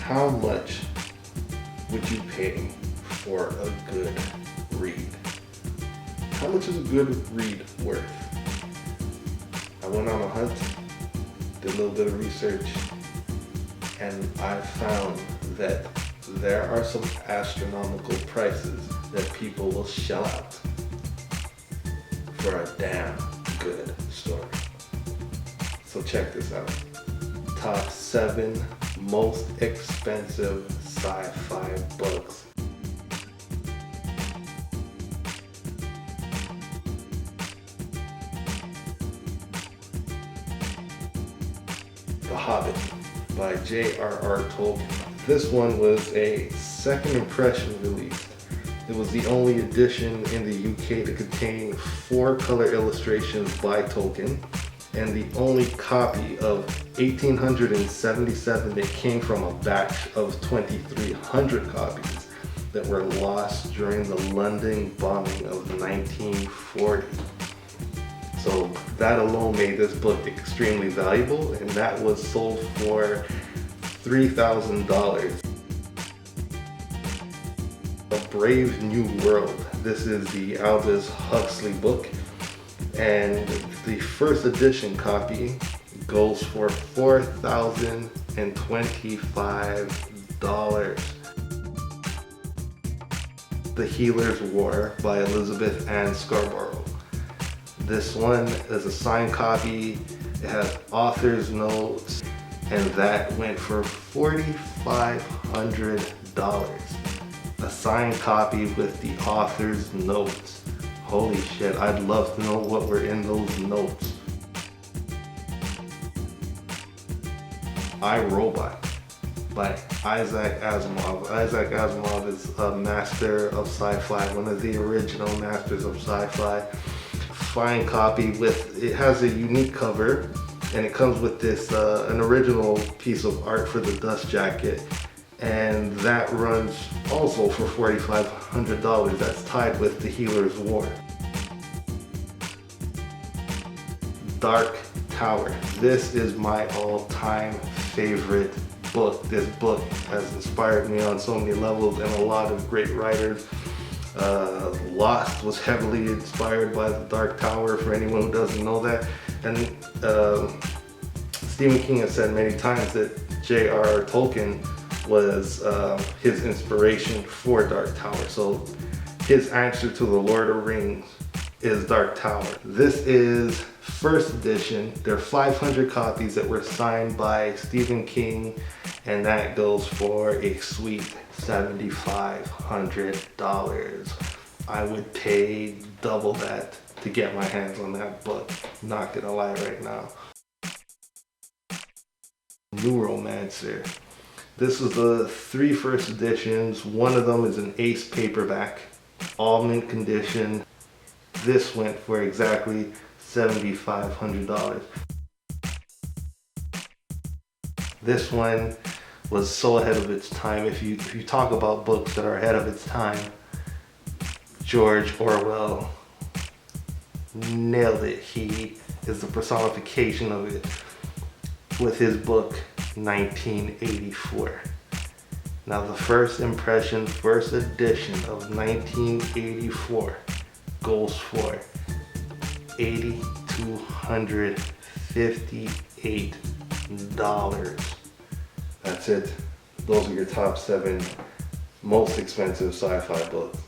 How much would you pay for a good read? How much is a good read worth? I went on a hunt, did a little bit of research, and I found that there are some astronomical prices that people will shell out for a damn good story. So check this out. Top 7 most expensive sci-fi books. The Hobbit by J.R.R. Tolkien. This one was a second impression release. It was the only edition in the UK to contain 4 color illustrations by Tolkien, and the only copy of 1877 that came from a batch of 2,300 copies that were lost during the London bombing of 1940. So that alone made this book extremely valuable, and that was sold for $3,000. A Brave New World. This is the Aldous Huxley book, and the first edition copy goes for $4,025. The Healer's War by Elizabeth Ann Scarborough. This one is a signed copy. It has author's notes, and that went for $4,500. A signed copy with the author's notes. Holy shit, I'd love to know what were in those notes. I, Robot by Isaac Asimov. Isaac Asimov is a master of sci-fi, one of the original masters of sci-fi. Fine copy with, it has a unique cover, and it comes with this, an original piece of art for the dust jacket, and that runs also for $4,500. That's tied with The Healer's War. Dark Tower. This is my all-time favorite book. This book has inspired me on so many levels and a lot of great writers. Lost was heavily inspired by the Dark Tower, for anyone who doesn't know that. And Stephen King has said many times that J.R.R. Tolkien was his inspiration for Dark Tower. So his answer to the Lord of the Rings is Dark Tower. This is first edition. There are 500 copies that were signed by Stephen King, and that goes for a sweet $7,500. I would pay double that to get my hands on that book. Not gonna lie right now. Neuromancer. This is the 3 first editions. One of them is an ace paperback, all mint condition. This went for exactly $7,500. This one was so ahead of its time. If you talk about books that are ahead of its time, George Orwell nailed it. He is the personification of it with his book 1984. Now the first impression, first edition of 1984 goes for $8,258. That's it. Those are your top 7 most expensive sci-fi books.